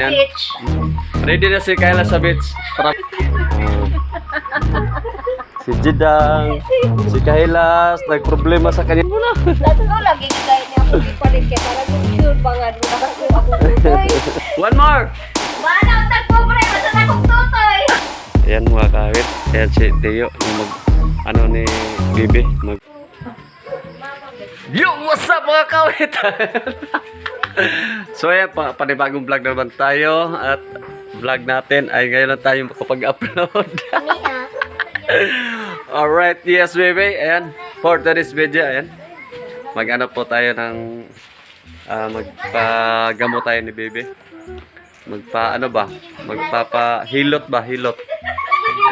Ayan. beach. Ready na si Kayla sa beach. Para... Si Jidang, si Kayla, nagproblema sa kanya. Dati ko lagi gigay niya ako ipalit kaya para sure ba nga doon ako tutoy. One more! Mana ang tagpobre, masa na akong tutoy. Ayan mga kawit. Ayan si Teo, yung ano ni Bibi. Yo! What's up mga kawit? So ayan, panibagong vlog naman tayo. At vlog natin ay ngayon lang tayo makapag-upload. Alright, yes baby. Ayan, for today's video, ayan. Mag-ano po tayo ng magpagamot tayo ni baby. Magpapahilot ba? Hilot.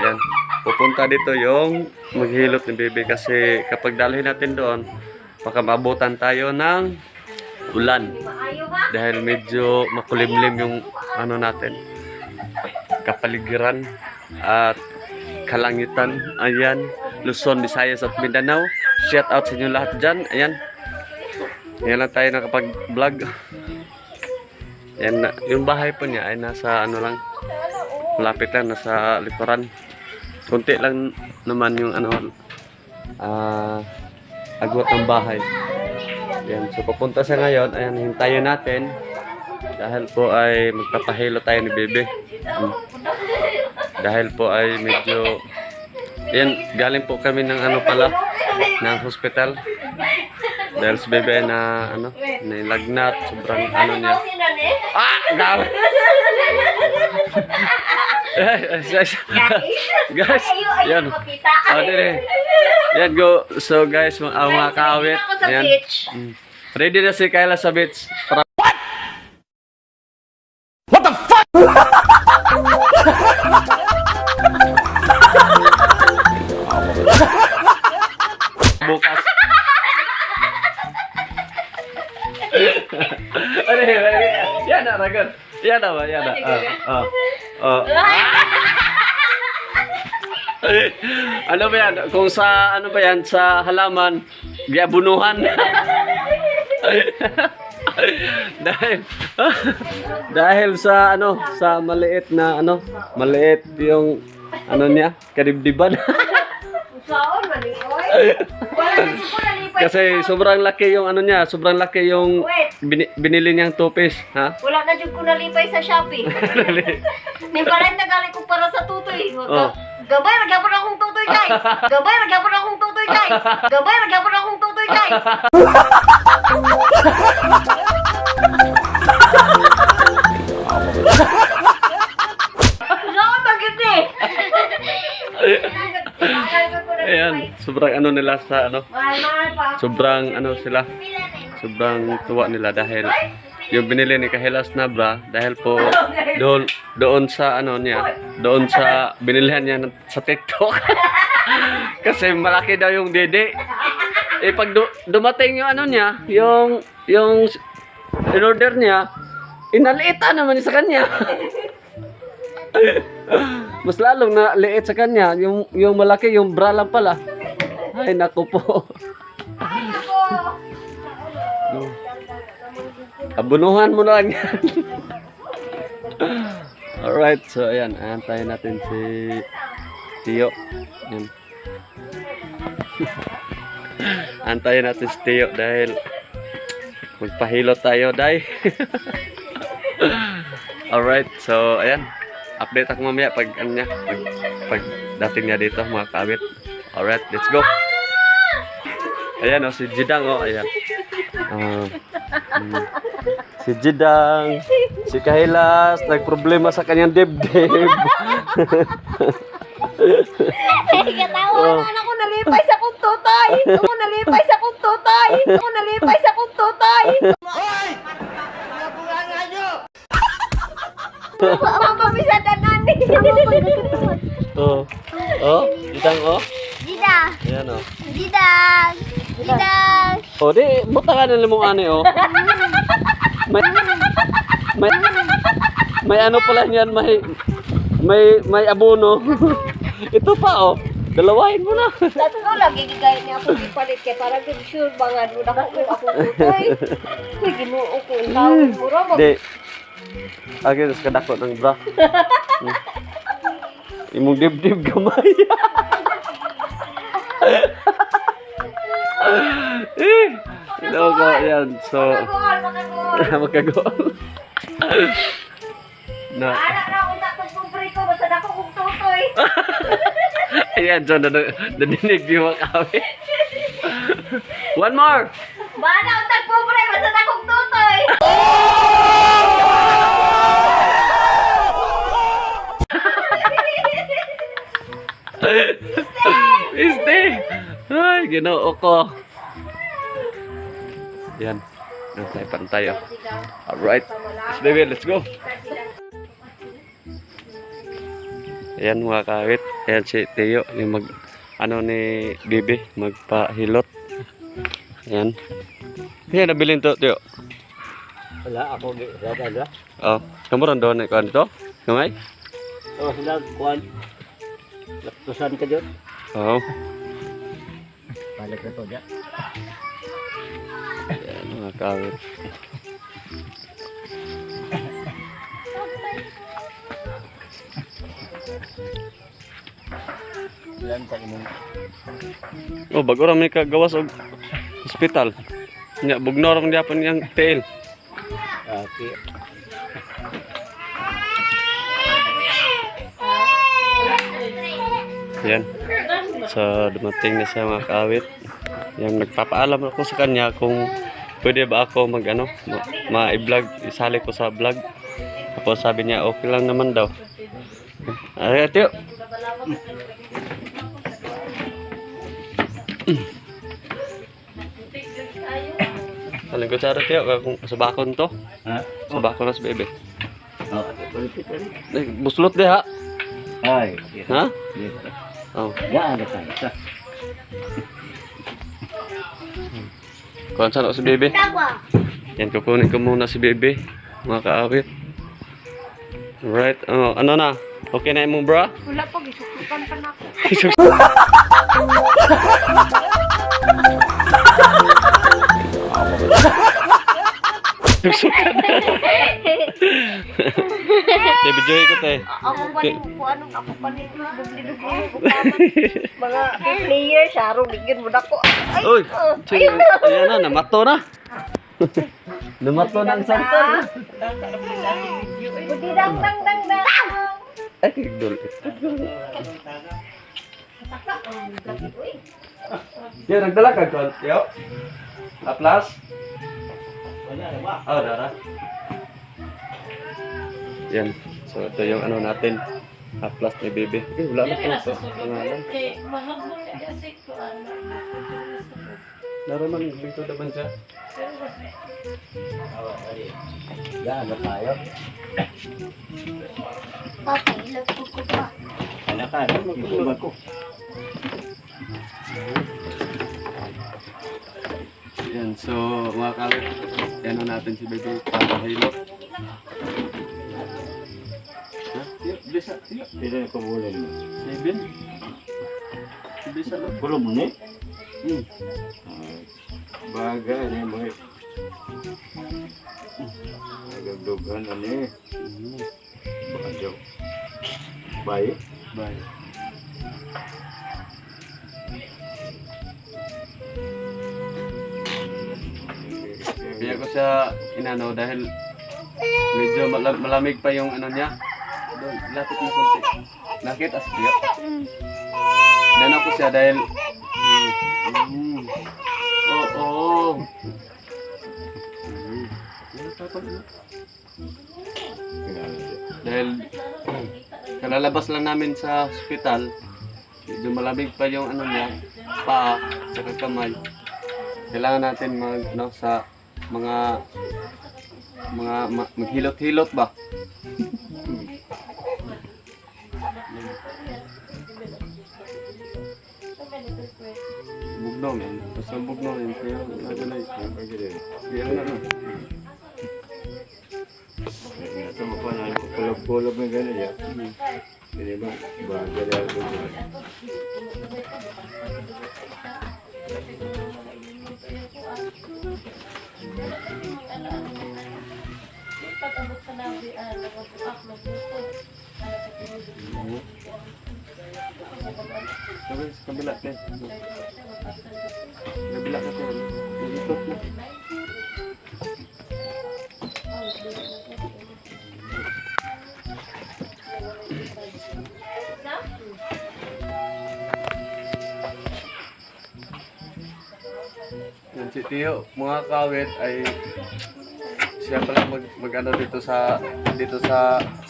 Ayan. Pupunta dito yung maghilot ni baby kasi kapag dalhin natin doon, baka maabutan tayo ng ulan. Dahil medyo makulimlim yung ano natin, kapaligiran at kalangitan. Ayan, Luzon, Visayas at Mindanao. Shout out sa inyo lahat dyan. Ayan. Ayan lang tayo nakapag-vlog. Ayan, yung bahay po niya ay nasa ano lang, malapit lang, nasa likuran. Kunti lang naman yung ano, agwat ng bahay. Ayan, so papunta siya ngayon. Ayan, hintayin natin. Dahil po ay magpapahilo tayo ni Bebe. Dahil po ay medyo, ayan, galing po kami ng ano pala, ng hospital. Dahil si Bebe ay na, ano, nilagnat, sobrang ano niya. Daw! Guys, yan. Yan, go. So guys, mga kawit. Ayan. Ready na si Kayla sa beach. What the fuck? Bukas. Yan na, Ragon. Yan na ba? Yan na. Ano ba yan? Kung sa, ano ba yan? Sa halaman, giabunuhan. dahil sa, ano, sa maliit na, ano, maliit yung, ano niya, kadibdiban. Kasi sobrang laki yung ano niya, sobrang laki yung binili niyang tupis, ha? Wala na dyan ko nalipay sa Shopee. Nimpalit na galing ko para sa tutoy. Gabay, magyapon akong tutoy, guys. Gabay, magyapon akong tutoy, guys. Gabay, magyapon akong tutoy, guys. Saan bagit eh? Ayan, sobrang ano nila sa ano, sobrang ano sila, sobrang tuwa nila dahil yung binili ni Kahilas na bra, dahil po doon sa ano niya, doon sa binilihan niya sa TikTok. Kasi malaki daw yung dede. Eh pag dumating yung ano niya, yung in-order niya, inaliita naman sa kanya. Mas lalong na liit sa kanya, yung malaki, yung bra lang pala. Ay naku po. Abunuhan mo na lang yan. Alright, so ayan, antayin natin si Tio. Ayan. Antayin natin si Tio dahil magpahilo tayo, day. Alright, so ayan. Update ako mamaya pag ano niya, pag dating niya dito mga kawit. Alright, let's go. Ayan o, si Jidang o, ayan. Si Jidang, si Kahilas, nagproblema sa kanyang dibdib. Katawa na ako nalipay sa kong tutoy. Ako nalipay sa kong tutoy. Ako nalipay sa kong tutoy. Hoy! Nabulangan nyo! Mamabisa na nani. Jidang o. Jidang. Ayan o. Jidang. Jidang. O, di, buta ka na mong ano o. May ano pala niyan, may abono. Ito pa o. Dalawahin mo na. Dati ko lagi gigay niya ako ipalit kaya para sure ba nga doon ako tutoy. Uy, ginuo ko. Tawag mo ra. Agi, tapos kadako ng bra. Imong dibdib gamay. Ino ko, yan. So, magkagool. Na. Anak na akong tapos kumpre ko, basta na akong tutoy. Ayan, so, nadinig yung makawi. One more! Bana akong tagpupre, basta na akong tutoy. Iste! Ay, ginoo ko. Yan. Pantay-pantay, oh. Alright. Let's baby, let's go. Ayan mga kawit. Ayan si Teo. Yung ano ni Bibi. Magpahilot. Ayan. Ayan, nabilin to, Teo. Wala, ako gada. Oh, kamu ron doon ikaw dito? Kamay? Oh, sila, kuhan. Laktusan ka dyan. Oh. Balik na to dyan. Ayan mga kawit. Ilan pa imong Oh, bago ra may kagawas og hospital. Nya bugno ra man gyapon yang tail. okay. Yan. So, dumating na siya mga kaawit. Yan, nagpapaalam ako sa kanya kung pwede ba ako mag-ano, ma-vlog, isali ko sa vlog. Tapos sabi niya, okay lang naman daw. Ay, Teo. Aling ko tsara, Teo, kung sa bakon to. Ha? Sa bakon na sa bebe. Oh, balik ka rin. Ay, buslot de ha. Ay, Ha? dito. Oh. Yan, tayo. Kuhan saan ako si bebe. Tawa. Yan, kukunin ko muna si bebe. Mga kaawit. Alright. Oh, ano na? Okay na mo, bro? Wala po, gisukupan pa na ako. Baby Joy ko te. Ako pa rin ko anong ako pa rin dubli-dubli ko mga 50 years, araw bigyan mo na ko. Ay, Uy! ayun na. Ayan na, namato na. Namato ng santol. Budi dang dang dang dang. Ay, kigdol. Yan, nagdala ka, Kon. Yo. Aplas? Oh, dara. Yan. So, ito yung ano natin. Aplas ni Bebe. Eh, wala na po. Pangalan. Naraman, dito naman siya. Yan, tayo. Papa, ilag ko pa. Anak ka, magkukuha ko. Yan, so mga kawit, yan na natin si Bebe para hilot. Ha? Bisa, Pila na kabulan mo. 7. Bisa lang. Kulong mo ni? Hmm. Baga ni mo. Nagagdugan na ni. Bakajaw. Baik. Bye. Kaya ko siya inano dahil medyo malamig pa yung ano niya. Doon, lapit na konti. Nakita siya. Inano ko siya dahil Oo. Dahil kalalabas lang namin sa hospital, medyo malamig pa yung ano niya, paa, saka kamay. Kailangan natin sa mga maghilot-hilot ba? Bugnaw yan. Basta bugnaw yan. Kaya nagalay. Kaya na. Ito mo pa na kulog-kulog na gano'n yan. Hindi ba? Baga na ako. pag-abot sa labi, nagpapakak, nagputo. Sabi sa kabila, te. Kabila ka, te. Nilitot na. Yan si Tio, mga kawit ay siya pala mag-ano dito sa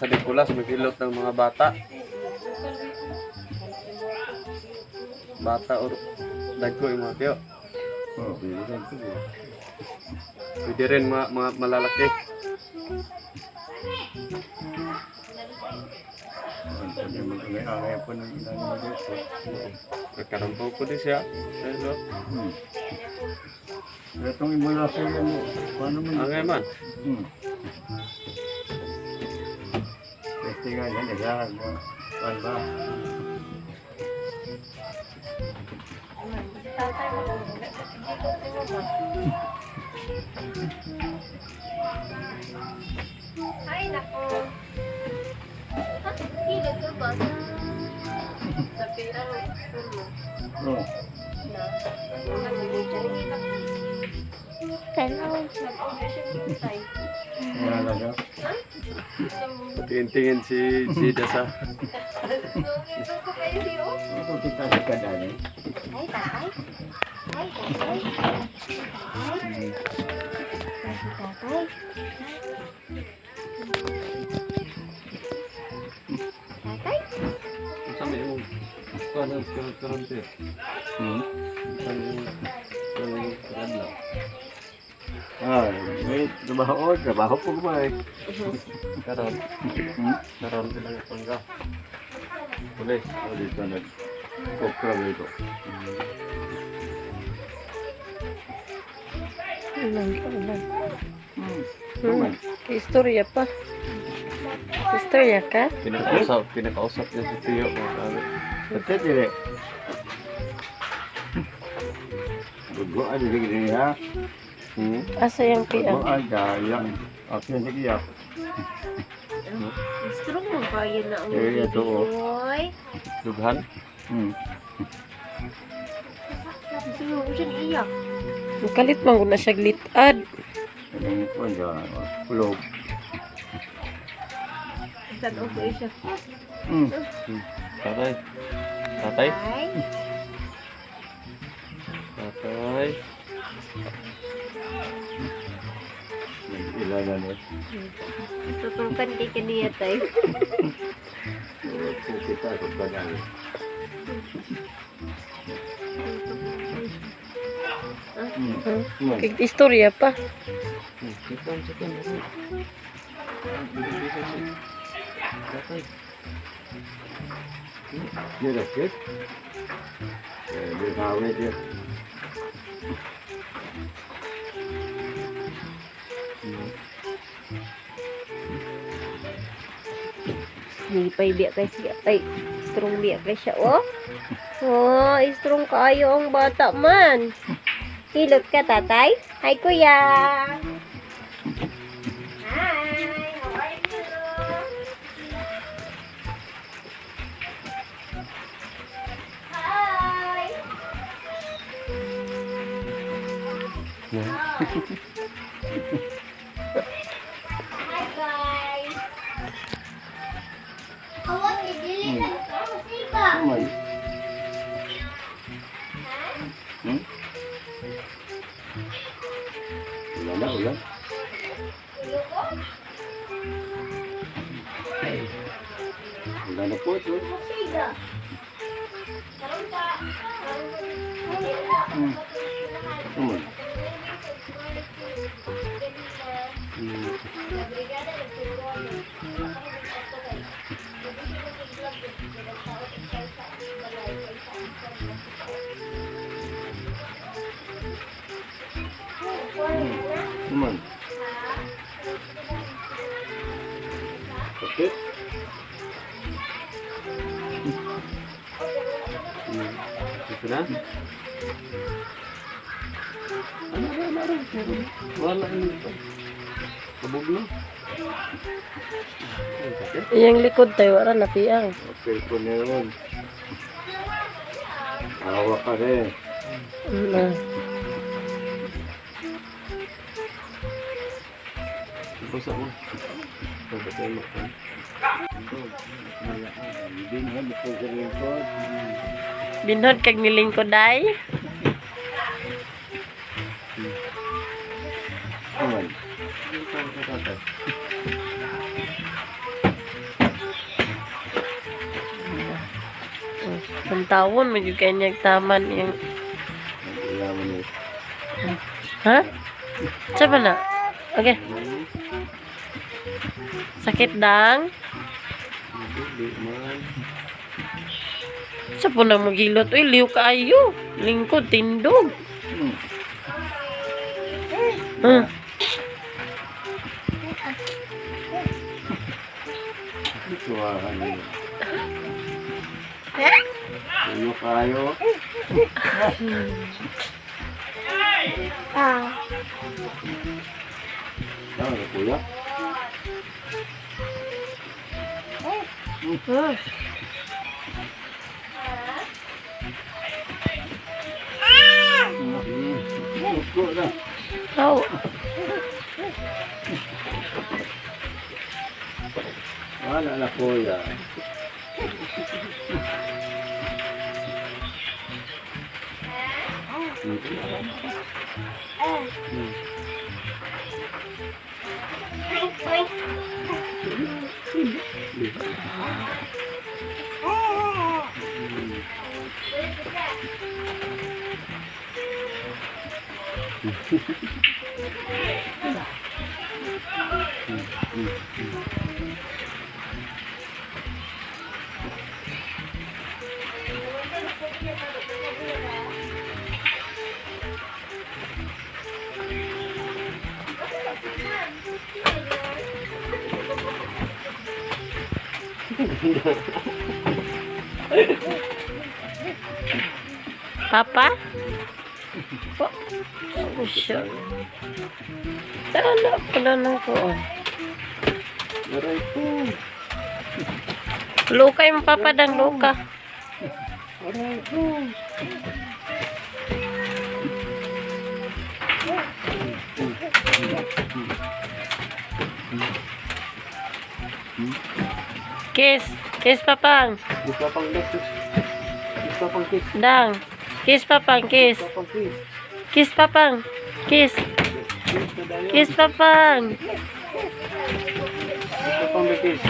Nicolas, maghilot ng mga bata. Bata or dagko yung mga Tio. Oh, bilisan ko. Pwede rin mga malalaki. Sabi mo angay po ng ilang mga dito. Nagkarampaw ko din siya. Ayun, Itong imulasyon mo, paano mo? angay man. Testing nga yan, naghahan mo. Paano ba? Ay, nako. Ha? Hilot ka ba? Sa pirang puno Oh, na. Hello. Nag-order siya ng tay. wala ka. Tingin-tingin si Gida sa... Ito ko kayo siyo. Ito kita sa kadali. Ay, tatay. Ay, tatay. Ay. Tatay. Tatay? Sabi mo, karon Tio. Sabi mo, karon Ah, may trabaho po ba eh. Karon sila ng pangga. Pulis. Oh, dito nag-kopra ba ito? Istorya pa. Istorya ka? Pinakausap niya si Tio. Mga kawit. Pati dire. Dugo ay dire ha. Asa yung Dugo piang? ay gaya. Ako yung sige ya. Strong mo ba yun na ang Eh, ito, oh. boy? Dughan. Gusto mo siya iyak. Kalit man ko na siya glitad. Kailangan ko dyan. Kulog. Tanaw ko siya. Tatay. Tatay. Ay. Tatay. Ilalan eh. Tutukan kay kaniya tayo. Kita sa kadali. Istorya pa. Tatay. Dia dah set. Dia tahu dia. Lipay biya kay siya. Ay, strong biya kay siya. Oh, oh, strong kayo ang bata man. Hilot ka, tatay? Hi, kuya. Hi, how are you? Hi. Hi, guys. Awak dili ka kasi ka. Aman. Ulan. Ulan na po ito. Siga. Karon ka. Aman. Aman. Sakit. Ito na? Ano? Wala ini. Kabog na. Iyang likod tayo, wala na piyang. Okay po na yun. Awa ka rin. Na. Basta mo. Pagkatay mo ka. Hindi nga, gusto ka rin po. Binhod kag nilingkod ay. Aman. Ang tawon, may kanyang taman yung... Ilaman mo. Ha? Saan ba na? Okay. Sakit dang? Hindi man. Sa po na magilot. Uy, liw kaayo. Lingkod, tindog. Tuwa ka rin. Ano kayo? Ano na kuya? Gusto na. Oh. Wala na kuya. Papa? Oh, siya. Tala pala na ko. Aray ko. Luka yung papa dang luka. Aray ko. Kiss. Kiss papang. Gusto pang kiss. Gusto pang kiss. Dang. Kiss papang, kiss. Gusto pang kiss. Kiss papang. Kiss. Kiss papang. Gusto pang kiss.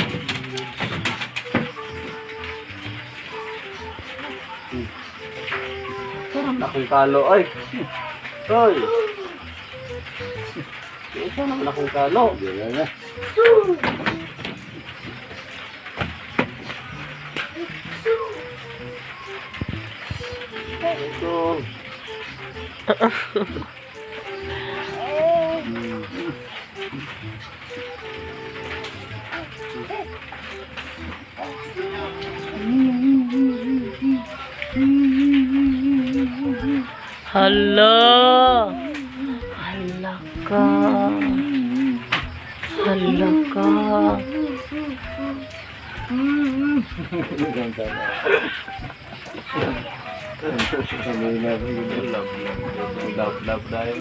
Sarap akong kalo. Ay! Ay! Ito naman akong kalo. Diyan na. Ito. Hala. Hala ka. Hala ka. Love dahil.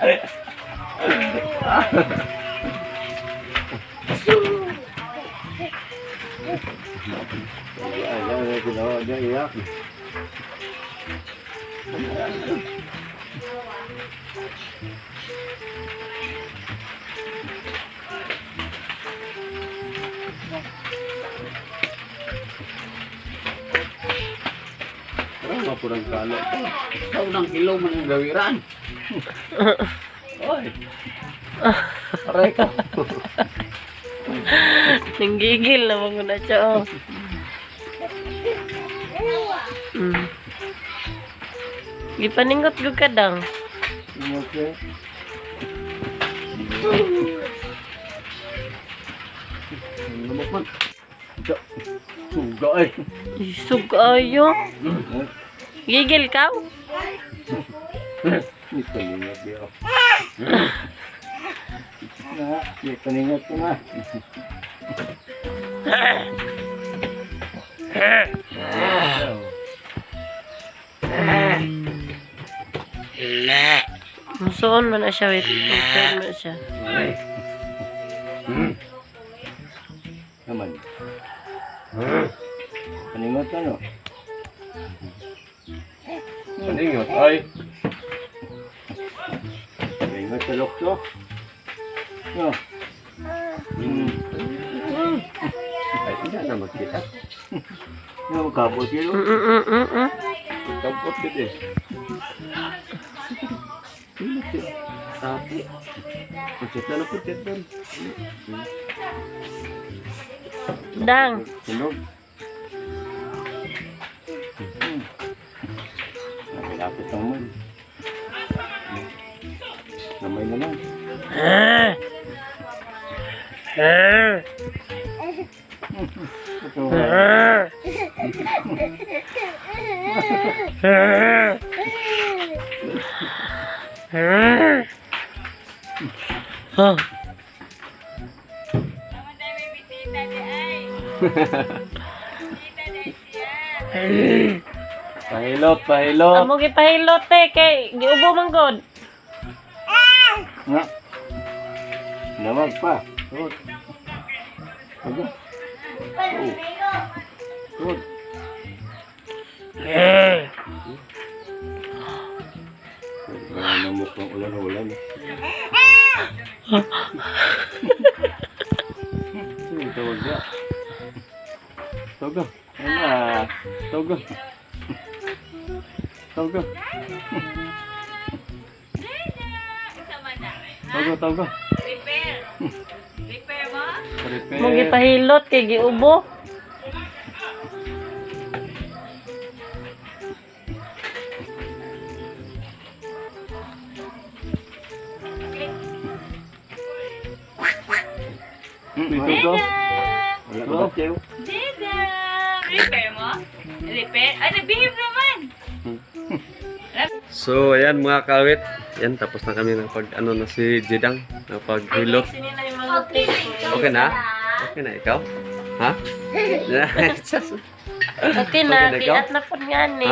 Ay, ginawa niya iyak. Parang mapurang kalo. Sa unang kilo man ang gawiran. Oy. Aray ka. Nanggigil na mga na siya. Oh. Gipaningot ko ka dang. Okay. Lumok man. Suga ay. Isog ayo. Gigil ka? Hindi paningat di ako. Hindi paningat ko na. Musuon man na siya, wait. Musuon man siya. Naman. Paningat ka no? Paningot, ay. Paningat ka lokso. No. Ay, hindi na magkita. No, kabot yun. Kapot din eh. Tapi. Pucet na pucet doon. Dang. Tulog. Napilapit ang mo. Namay naman. Ito. Oh. Pahilot, pahilot. Amo gipahilot kay giubo man god. Nga. Namag pa. Tut. Ano? Tut. Namok ng ulan-ulan. Sino tawag niya? Togo. Ano? Togo. Togo. Togo, togo. Repair mo? Amo gipahilot kay giubo. Togo. Wala ka ba, Chew? Dida! Repair mo? Repair? Ay, nag-behave naman! So, ayan mga kawit. Yan, tapos na kami ng ano na si Jedang. Napaghilot. Okay na? Okay na, ikaw? Ha? Okay na, Okay na ikaw? kiat na po nga ni.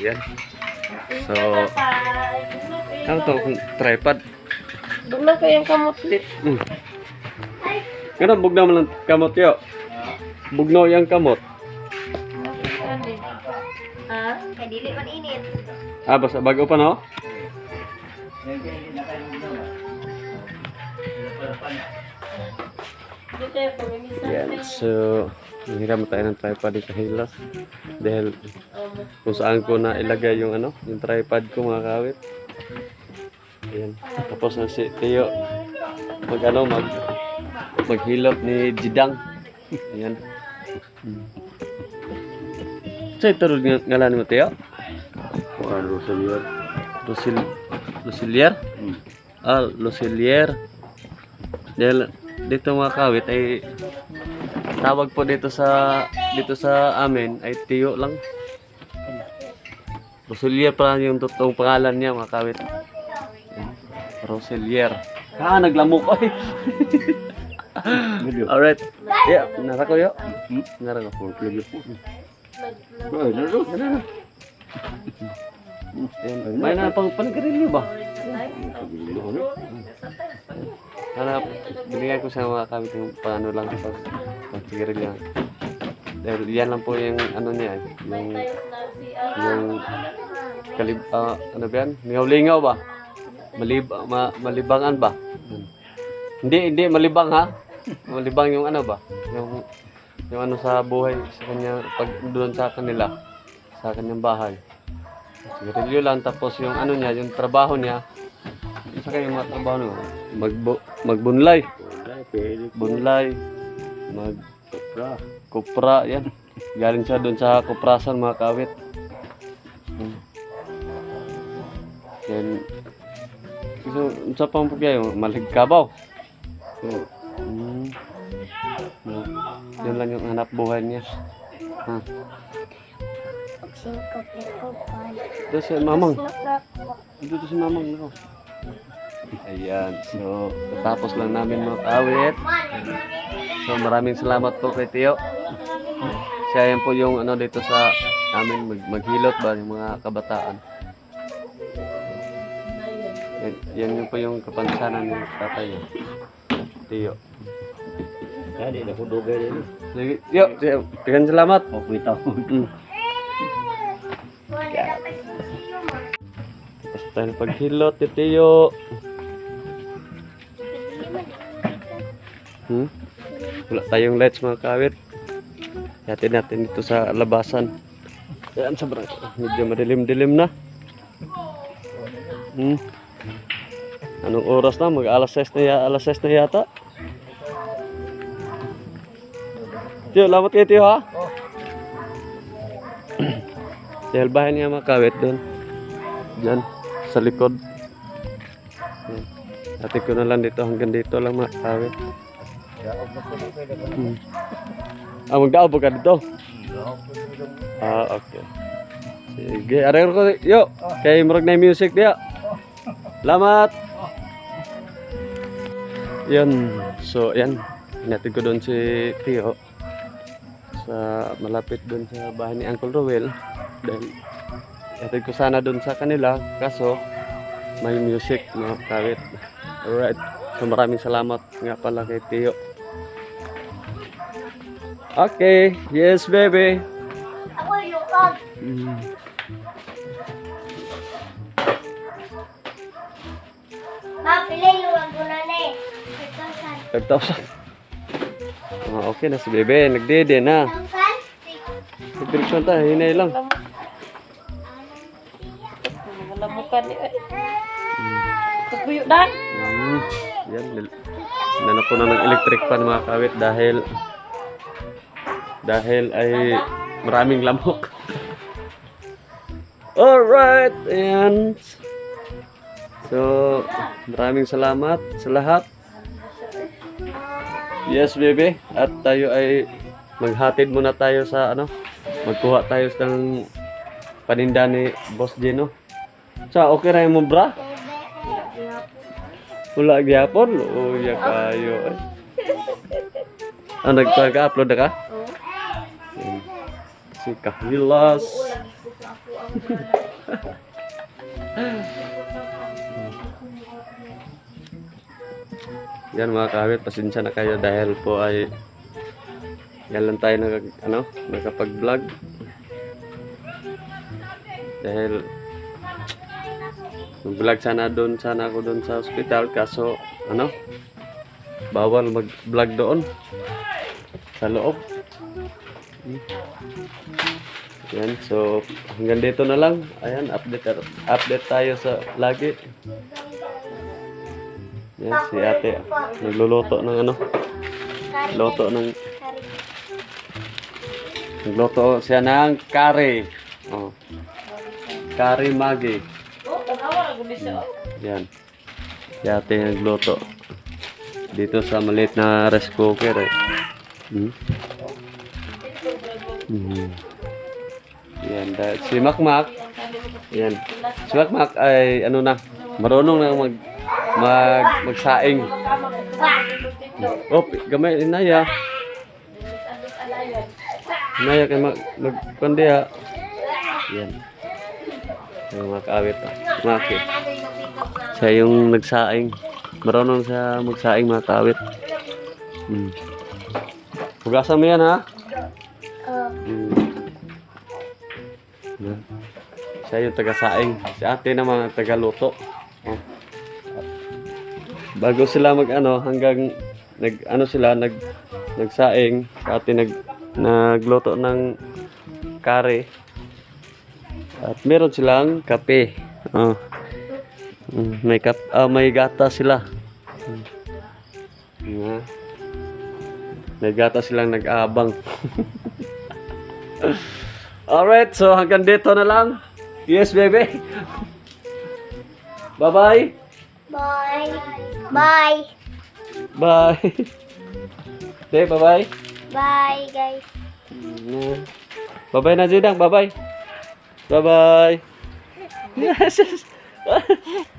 Yan. So, ano to? Tripod. Doon na kayang kamot dit. Ganun, bugnaw mo lang kamot yo. Bugnaw yung kamot. Ha? Kaya dili man init. Basta bago pa no? Yan, so nanghiram tayo ng tripod dito sa Hilas dahil kung saan ko na ilagay yung ano, yung tripod ko mga kawit. Ayan, tapos na si Teo maghilot ni Jidang. Ayan. So ito rin ngalan mo Teo? Ano sa liyan? Lucilier? Lucilier. Dahil dito mga kawit ay tawag po dito sa amin ay Tiyo lang. Lucilier pa yung totoong pangalan niya mga kawit. Roselier. Naglamok ay. Alright. Yeah, narako yo. Narako. May na pang panagarilyo ba? Hanap, binigyan ko sa mga kawit yung paano lang sa pagsigarilyo. Dahil yan lang po yung ano niya, yung ano ba yan? Lingaw-lingaw ba? Malibangan ba? Hindi malibang ha? Malibang yung ano ba? Yung ano sa buhay sa kanya pag doon sa kanila, sa kanyang bahay. Sigarilyo lang tapos yung ano niya, yung trabaho niya. Isa kayo mga trabaho niya. Magbunlay. Bunlay. Kupra, yan. Galing siya doon sa kuprasan mga kawit. Yan. So, sa pampugay, maligkabaw. Yan lang yung hanap buhay niya. Ha? Pagsingkot ni Kupan. Ito si mamang. Snok. Ito si mamang. No? Ayan. So, tapos lang namin mga kaawit. So, maraming salamat po kay Tio. Siya yan po yung ano dito sa amin maghilot ba yung mga kabataan. Yan yun po yung kapansanan ng tatay niya. Tio. Kali na hudugay din. Sige, Tio. Tigan salamat. Okay tao. Tapos tayo paghilot ni Tio. Wala tayong lights mga kawit. Yatin natin dito sa labasan. Ayan, sobrang medyo madilim-dilim na. Anong oras na? Mag alas 6 na yata. Tio, lamat kayo Tio ha? Dahil bahay niya mga kawit doon. Diyan, sa likod. Ate ko na lang dito, hanggang dito lang mga kawit. Magdaaw po ka dito? Okay. Sige, aray ko yo. Kay murag na music dia. Salamat. Yan. So, yan. Hinatid ko doon si Tio. Sa malapit doon sa bahay ni Uncle Roel. Dahil hinatid ko sana doon sa kanila. Kaso, may music mga kawit. Alright. So, maraming salamat nga pala kay Tio. Okay. Yes, baby. Ako yung kag. Pilay luwag ko na na eh. 5,000. Okay na si bebe. Nagdede na. Direksyon ta. Hinay lang. Malamukan ni ay. Tupuyo dan. Yan. Nanap po na ng electric fan mga kawit dahil ay maraming lamok. Alright. And so, maraming salamat sa lahat. Yes, baby. At tayo ay maghatid muna tayo sa ano. Magkuha tayo ng paninda ni Boss Gino. Sa okay ra mo bra? Wala gyapon. Oh, ya kayo. Nagpag-upload ka? Si Kahilas. Yan mga kawit, pasensya na kayo dahil po ay yan lang tayo nakapag-vlog. Dahil mag-vlog sana ako doon sa hospital kaso bawal mag-vlog doon sa loob. Yan, so hanggang dito na lang. Ayan, update tayo sa lagi. Yan, si ate nagluluto ng nagluto siya ng curry. Oh. Curry Maggi. Yan. Si ate nagluto dito sa maliit na rice cooker eh. Yan, si Makmak. Yan. Si Makmak ay marunong na magsaing. Oh, gamay inaya. Inaya kay magpandiha. Yan. Yung mga kaawit pa. Maki. Siya yung nagsaing. Marunong siya magsaing mga kaawit. Hugasan mo yan ha? Yan. Siya yung taga-saing. Si ate naman taga-luto. Oh. Bago sila hanggang nagsaing, si ate nagluto ng curry. At meron silang kape. Oh. May gata sila. May gata silang nag-aabang. Alright, so hanggang dito na lang. Yes, baby. Bye-bye. Bye. Bye. Bye. Okay, bye-bye. Bye, guys. Bye-bye na, Zidang. Bye-bye. Bye-bye. Yes.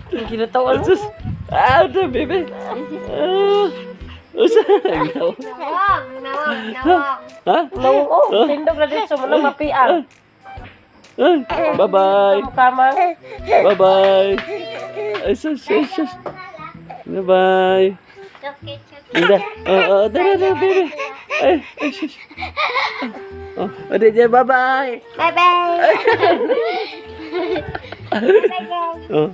Ang kinatawan mo. Sus. Ah, udah, bebe. Usa. Nawag, nawag, nawag. Ha? Oo, tindog na dito sa mga mapiang. Bye-bye. Kamang. Bye-bye. Ay, sus. Bye-bye. Indah. Dah, bebe. Ay, sus. Oh, udah je, bye-bye. Bye-bye. Oh.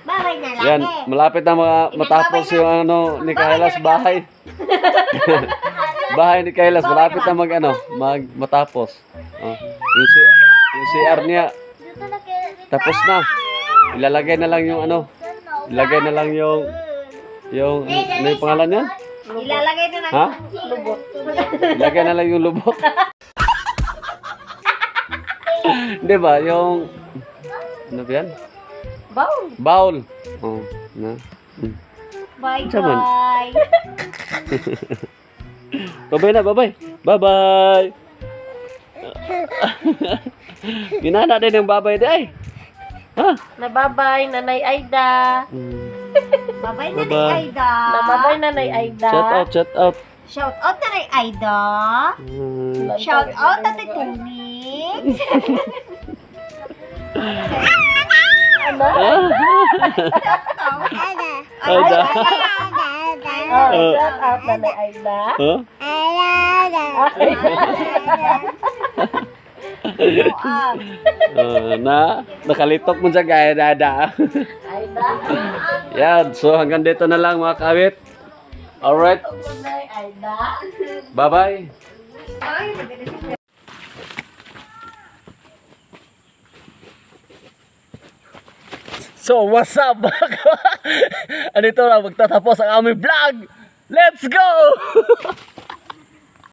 Bye-bye na lang Yan, eh. malapit na matapos yung ano ni Kailas bahay. Bahay ni Kailas, malapit na matapos. Oh, yung CR niya tapos na. Ilalagay na lang yung ilagay na lang yung ano yung pangalan niya? Ilalagay na lang Ha? yung lubot. Ilagay na lang yung lubot. Di ba? Yung ano ba yan? Bawl. Bowl. Oh, na. Saman. Bye-bye. Bye-bye na, bye-bye. Bye-bye. Ginana din yung bye-bye di ay. Ha? Nababay, Nanay Aida. Bye-bye na ni Bye-bye. Aida. Nababay, Nanay Aida. Shout out. Shout out na ni Aida. Shout out na ni Tunix. Ano? Aida. Oh, shout out, Nanay Aida. Huh? Nakalitok mo sa gaya dada. Aida. Yan, so hanggang dito na lang mga kawit. Alright, Nanay Aida. bye-bye. So, what's up mga Andito na, magtatapos ang aming vlog. Let's go!